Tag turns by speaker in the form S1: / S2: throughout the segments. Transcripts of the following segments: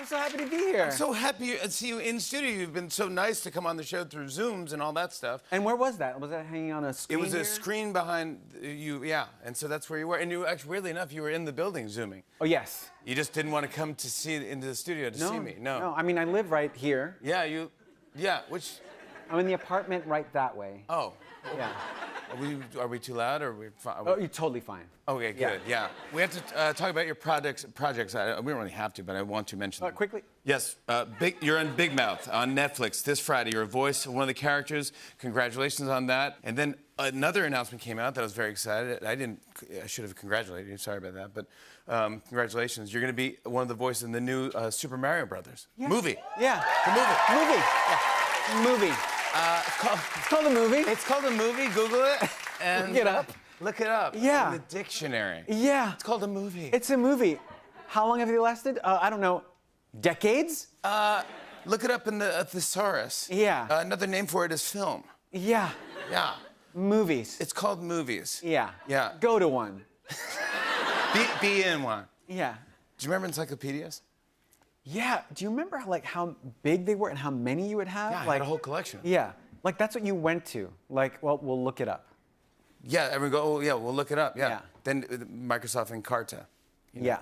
S1: so happy to be here.
S2: I'm so happy to see you in studio. You've been so nice to come on the show through Zooms and all that stuff.
S1: And where was that? Was that hanging on a screen?
S2: It was
S1: here?
S2: a screen behind you, yeah. And so that's where you were. And you actually, weirdly enough, you were in the building Zooming.
S1: Oh, yes.
S2: You just didn't want to come to see into the studio to see me. No.
S1: No, I mean, I live right here.
S2: Yeah, which?
S1: I'm in the apartment right that way.
S2: Oh.
S1: Yeah.
S2: Are we too loud or are we fine?
S1: Oh, you're totally fine.
S2: Okay, good, yeah. We have to talk about your projects. We don't really have to, but I want to mention them.
S1: Quickly?
S2: Yes, you're on Big Mouth on Netflix this Friday. You're a voice of one of the characters. Congratulations on that. And then another announcement came out that I was very excited. I should have congratulated you. Sorry about that, but congratulations. You're going to be one of the voices in the new Super Mario Brothers movie.
S1: Yeah.
S2: The movie.
S1: Movie.
S2: Yeah.
S1: Movie. It's called a movie.
S2: It's called a movie. Google it. And
S1: Look it up.
S2: Look it up.
S1: Yeah.
S2: In the dictionary.
S1: Yeah.
S2: It's called a movie.
S1: It's a movie. How long have they lasted? I don't know. Decades?
S2: Look it up in the thesaurus.
S1: Yeah.
S2: Another name for it is film.
S1: Yeah.
S2: Yeah.
S1: Movies.
S2: It's called movies.
S1: Yeah.
S2: Yeah.
S1: Go to one.
S2: Be in one.
S1: Yeah.
S2: Do you remember encyclopedias?
S1: Yeah. Do you remember how big they were and how many you would have?
S2: Yeah, I had a whole collection.
S1: Yeah. Like that's what you went to. Like, well, we'll look it up.
S2: Yeah, everyone go, oh yeah, we'll look it up. Yeah.
S1: Yeah.
S2: Then Microsoft Encarta.
S1: Yeah.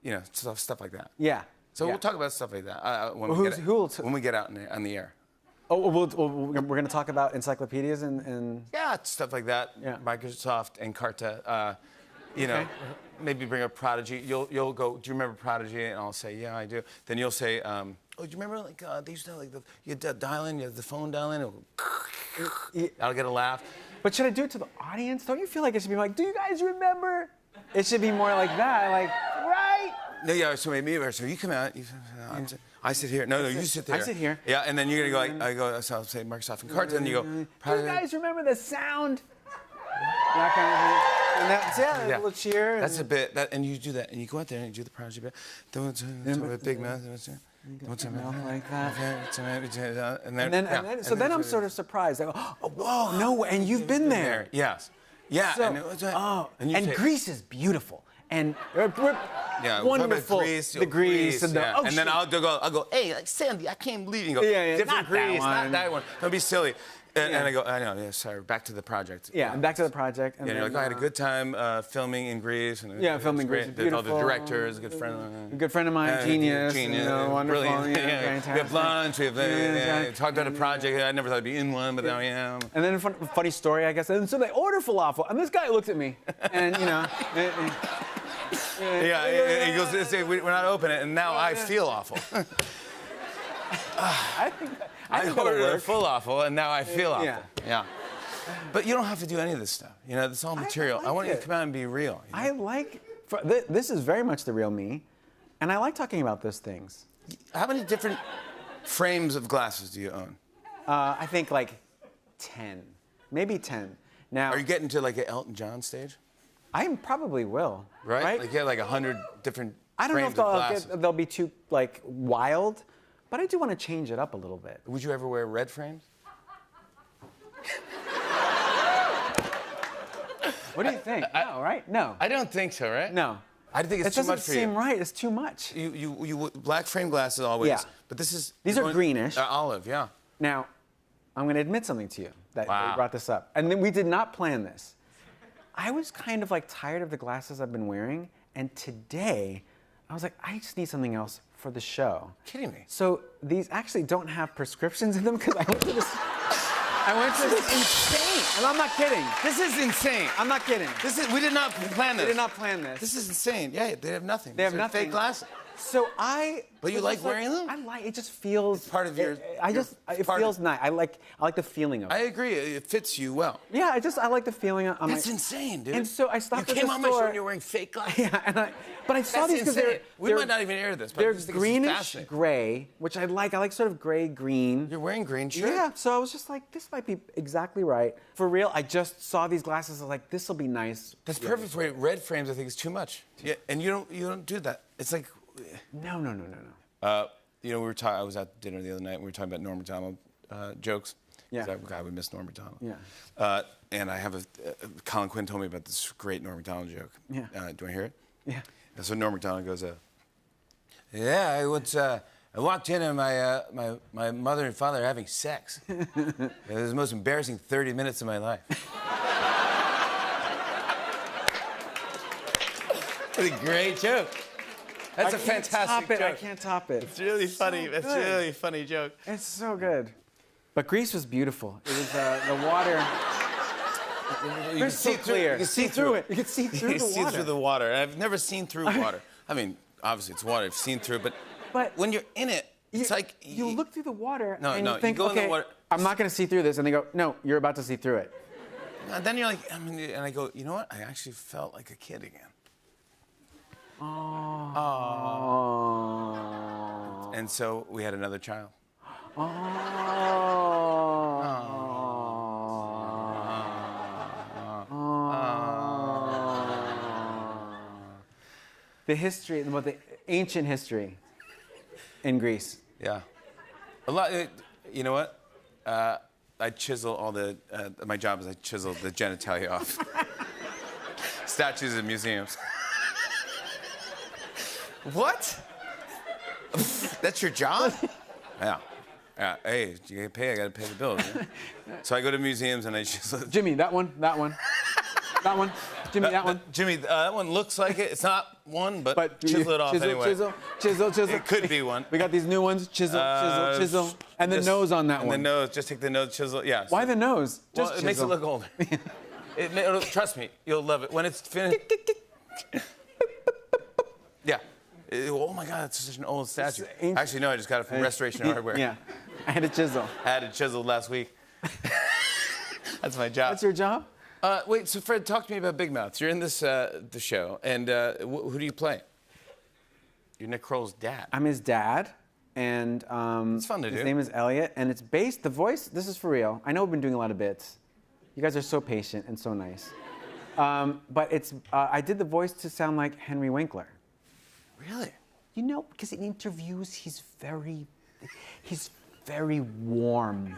S2: You know, stuff like that.
S1: Yeah.
S2: So
S1: yeah.
S2: we'll talk about stuff like that when we get out on the air.
S1: Oh, we're going to talk about encyclopedias and...
S2: Yeah, stuff like that.
S1: Yeah.
S2: Microsoft Encarta. You know, maybe bring up Prodigy. You'll go, do you remember Prodigy? And I'll say, yeah, I do. Then you'll say, oh, do you remember like they used to have like you dial in, you have the phone dial in. I'll get a laugh.
S1: But should I do it to the audience? Don't you feel like it should be like, do you guys remember? It should be more like that, like, right?
S2: No, yeah. So you come out. I sit here. No, you sit there.
S1: I sit here.
S2: Yeah, and then you're gonna go like so I'll say Microsoft Encarta, and you go.
S1: Do you guys remember the sound? That kind of thing. And that's a little cheer.
S2: That's a bit. And you do that, and you go out there and you do the Prodigy bit. Big mouth.
S1: Like that.
S2: And then
S1: I'm sort of surprised. I go, oh, whoa, no way. And you've been there.
S2: Yes. Yeah.
S1: So, and Greece is beautiful. And
S2: wonderful.
S1: The Greece and the ocean.
S2: And then I'll go, hey, like Sandy, I can't believe you.
S1: Yeah,
S2: different
S1: not
S2: Greece,
S1: that
S2: not that one. Don't be silly. And I go, I know, yeah, sorry, back to the project.
S1: Yeah, and back to the project. And
S2: you're like, I had a good time filming in Greece. And
S1: filming in Greece.
S2: All the directors, a good friend.
S1: A good friend of mine, genius. Wonderful.
S2: Brilliant.
S1: Fantastic.
S2: We have lunch, we have talked about a project. I never thought I'd be in one, but now I am.
S1: And then a funny story, I guess. And so they order falafel, and this guy looks at me, and he
S2: goes, we're not open it, and now I feel awful. I ordered a full awful, and now I feel awful. Yeah. But you don't have to do any of this stuff. You know, it's all material. I want you to come out and be real. You know?
S1: This is very much the real me, and I like talking about those things.
S2: How many different frames of glasses do you own?
S1: I think like 10, maybe 10. Now,
S2: are you getting to like an Elton John stage?
S1: I probably will.
S2: Right? Like you have like 100 different
S1: I don't
S2: frames
S1: know
S2: of
S1: if they'll be too like wild, but I do want to change it up a little bit.
S2: Would you ever wear red frames?
S1: What do you think? No, right? No.
S2: I don't think so, right?
S1: No.
S2: I think it's too much for you.
S1: It doesn't seem right. It's too much.
S2: You black frame glasses always.
S1: Yeah.
S2: But
S1: these are greenish.
S2: Olive, yeah.
S1: Now, I'm going to admit something to you that
S2: wow.
S1: you brought this up. And then we did not plan this. I was kind of like tired of the glasses I've been wearing, and today I was like, I just need something else for the show.
S2: Kidding me?
S1: So these actually don't have prescriptions in them because I went to this.
S2: Insane.
S1: And I'm not kidding.
S2: This is insane.
S1: I'm not kidding.
S2: We did not plan this.
S1: We did not plan this.
S2: This is insane. Yeah, they have nothing.
S1: They have nothing.
S2: Fake glasses.
S1: So
S2: But you like wearing them?
S1: I like. It just feels.
S2: It's part of your.
S1: It feels nice. I like the feeling of it.
S2: I agree. It fits you well.
S1: Yeah, I like the feeling.
S2: That's insane, dude.
S1: And so I stopped at the store.
S2: You came on my show and you're wearing fake glasses.
S1: Yeah, but I saw these because
S2: we might not even air this. But
S1: they're greenish gray, which I like. I like sort of gray green.
S2: You're wearing green shirt.
S1: Yeah. So I was just like, this might be exactly right. For real, I just saw these glasses. I was like, this will be nice.
S2: That's perfect for you. Red frames, I think, is too much. Yeah, and you don't do that. It's like.
S1: No.
S2: You know, I was at dinner the other night and we were talking about Norm Macdonald jokes.
S1: Yeah.
S2: God, we miss Norm Macdonald.
S1: Yeah.
S2: And I have Colin Quinn told me about this great Norm Macdonald joke.
S1: Yeah.
S2: Do you want to hear it?
S1: Yeah.
S2: And so Norm Macdonald goes, Yeah, I walked in and my mother and father are having sex. It was the most embarrassing 30 minutes of my life. That's a great joke. That's a fantastic joke.
S1: I can't top it.
S2: It's really funny.
S1: So
S2: It's
S1: good.
S2: really a funny joke.
S1: It's so good. But Greece was beautiful. It was the water.
S2: You can
S1: so clear.
S2: You can see through it.
S1: You can see through
S2: You
S1: the
S2: can see
S1: water.
S2: through the water. I've never seen through water. I mean, obviously it's water. I've seen through it, but when you're in it, it's like
S1: you look through the water
S2: No,
S1: and
S2: no,
S1: you
S2: you
S1: think,
S2: go in the
S1: okay,
S2: water-
S1: I'm not going to see through this, and they go, no, you're about to see through it.
S2: And then you're like, and I go, you know what? I actually felt like a kid again.
S1: Oh.
S2: And so we had another child.
S1: The history, the ancient history in Greece.
S2: Yeah. A lot. You know what? I chisel all the. My job is I chisel the genitalia off. Statues in museums. What? That's your job? Yeah. Yeah. Hey, you gotta pay. I gotta pay the bills. Yeah? So I go to museums and I chisel.
S1: Jimmy, that one. That one. Jimmy, that one.
S2: Jimmy, that one looks like it. It's not one, but chisel it off anyway.
S1: Chisel.
S2: It could be one.
S1: We got these new ones. Chisel. And the nose on that one.
S2: And the nose. Just take the nose, chisel. Yeah.
S1: Why the nose?
S2: Well, it makes it look older. Trust me, you'll love it. When it's finished. Yeah. Oh my God, that's such an old statue. Actually, no, I just got it from Restoration Hardware.
S1: Yeah. I had a chisel.
S2: I had it chiseled last week. That's my job.
S1: That's your job?
S2: Wait, so Fred, talk to me about Big Mouth. You're in this the show, and who do you play? You're Nick Kroll's dad.
S1: I'm his dad, and
S2: it's fun to do.
S1: His name is Elliot, and it's based. The voice. This is for real. I know we've been doing a lot of bits. You guys are so patient and so nice. But it's. I did the voice to sound like Henry Winkler.
S2: Really?
S1: You know, because in interviews he's very warm.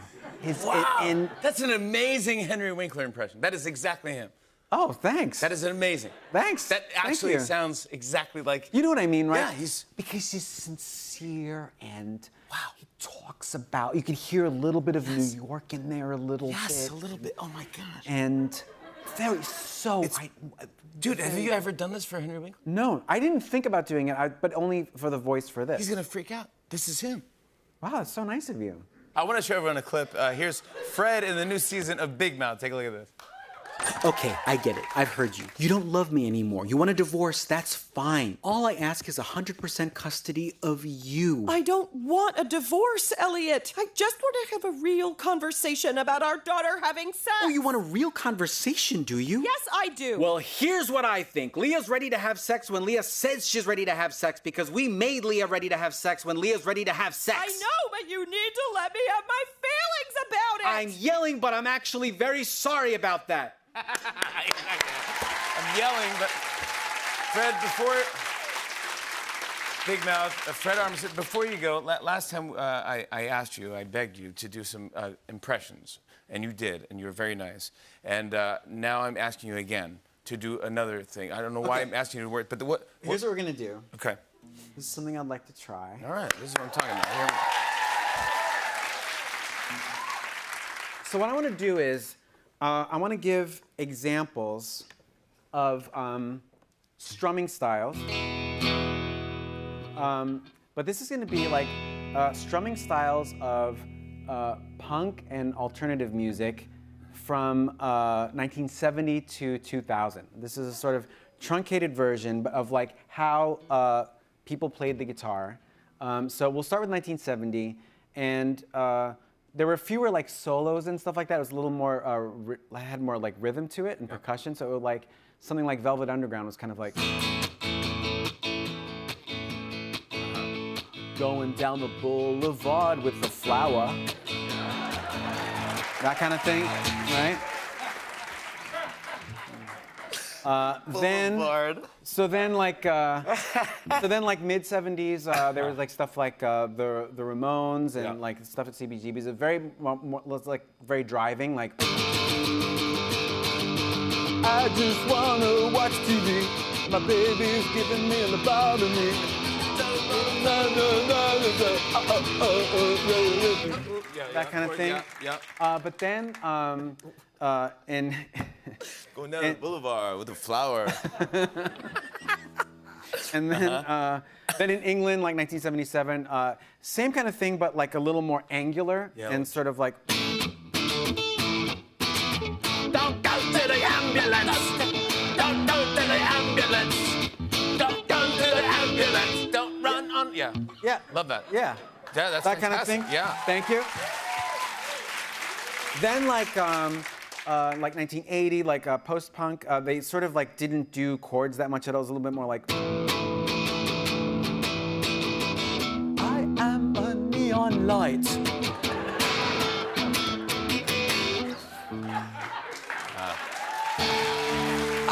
S2: Wow! That's an amazing Henry Winkler impression. That is exactly him.
S1: Oh, thanks.
S2: That is amazing.
S1: Thanks.
S2: That actually sounds exactly like...
S1: You know what I mean, right?
S2: Yeah,
S1: because he's sincere and he talks about... You can hear a little bit of New York in there a little bit.
S2: Yes, a little bit. Oh, my gosh.
S1: And
S2: Dude, have you ever done this for Henry Winkler?
S1: No, I didn't think about doing it, but only for the voice for this.
S2: He's going to freak out. This is him.
S1: Wow, that's so nice of you.
S2: I want to show everyone a clip. Here's Fred in the new season of Big Mouth. Take a look at this.
S3: Okay, I get it. I've heard you. You don't love me anymore. You want a divorce, that's fine. All I ask is 100% custody of you.
S4: I don't want a divorce, Elliot. I just want to have a real conversation about our daughter having sex.
S3: Oh, you want a real conversation, do you?
S4: Yes, I do.
S3: Well, here's what I think. Leah's ready to have sex when Leah says she's ready to have sex because we made Leah ready to have sex when Leah's ready to have sex.
S4: I know, but you need to let me have my feelings about it.
S3: I'm yelling, but I'm actually very sorry about that.
S2: I'm yelling, but Fred, before Big Mouth, Fred Armisen, before you go, last time I asked you, I begged you to do some impressions, and you did, and you were very nice. And now I'm asking you again to do another thing. I don't know why I'm asking you to work, but
S1: Here's what we're gonna do.
S2: Okay.
S1: This is something I'd like to try.
S2: All right, this is what I'm talking about. Here we go.
S1: So what I want to do is, I want to give examples of strumming styles. But this is going to be like strumming styles of punk and alternative music from 1970 to 2000. This is a sort of truncated version of like how people played the guitar. So we'll start with 1970, and there were fewer like solos and stuff like that. It was a little more, had more like rhythm to it and percussion. So it would like, something like Velvet Underground was kind of like. Going down the boulevard with the flower. That kind of thing, right? So then like mid 70s, there was like stuff like the Ramones and like stuff at CBGB's. It very like very driving, like. I just wanna watch TV. My baby's giving me a lobotomy. that kind of thing. But then in
S2: Going down the boulevard with a flower.
S1: and then in England, like 1977, same kind of thing, but like a little more angular and sort of like.
S5: Don't go to the ambulance. Don't go to the ambulance. Don't go to the ambulance. Don't run on. Yeah.
S1: Yeah.
S2: Love that.
S1: Yeah.
S2: Yeah, that's
S1: that kind of
S2: fantastic.
S1: thing.
S2: Yeah.
S1: Thank you. Then like 1980, like post-punk, they sort of like didn't do chords that much. It was a little bit more like. I am a neon light.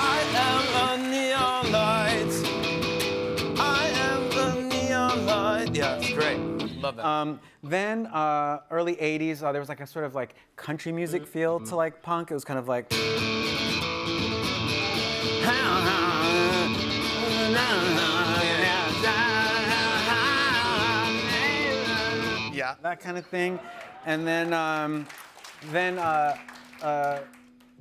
S2: I am a neon light. I am the neon light. Yeah, it's great. Love that.
S1: Then early 80s, there was like a sort of like country music feel to like punk. It was kind of like.
S2: Yeah.
S1: That kind of thing. And then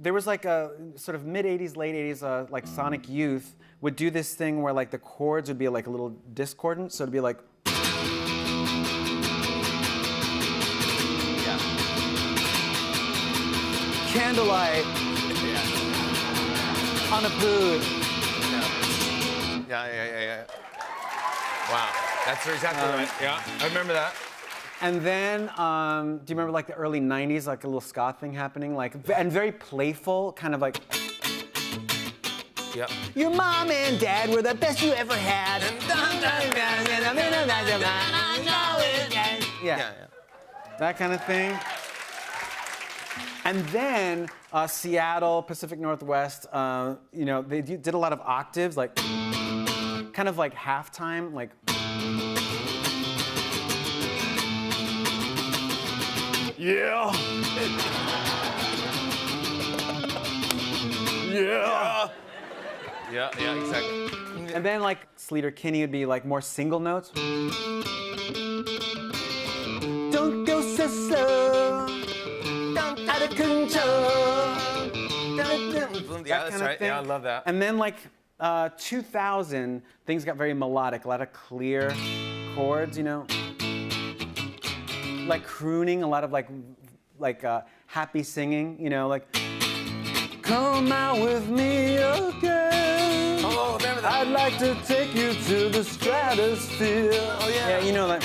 S1: there was like a sort of mid 80s, late 80s, like Sonic Youth would do this thing where like the chords would be like a little discordant. So it'd be like.
S2: Yeah.
S1: Candlelight on a boot.
S2: Yeah. Wow. That's exactly right. Yeah, I remember that.
S1: And then, do you remember like the early 90s, like a little ska thing happening? Like, and very playful, kind of like.
S2: Yeah.
S1: Your mom and dad were the best you ever had. Yeah. That kind of thing. And then Seattle, Pacific Northwest, you know, they did a lot of octaves, like kind of like halftime, like. Yeah. Yeah.
S2: Yeah, exactly.
S1: And then like Sleater Kinney would be like more single notes. Don't go so slow. Don't out of control.
S2: Yeah, that's right. Yeah, I love that.
S1: And then like 2000, things got very melodic, a lot of clear chords, you know. Like crooning, a lot of like happy singing, you know, like. Come out with me again.
S2: Oh, remember that?
S1: I'd like to take you to the stratosphere.
S2: Oh, yeah.
S1: Yeah, you know, like.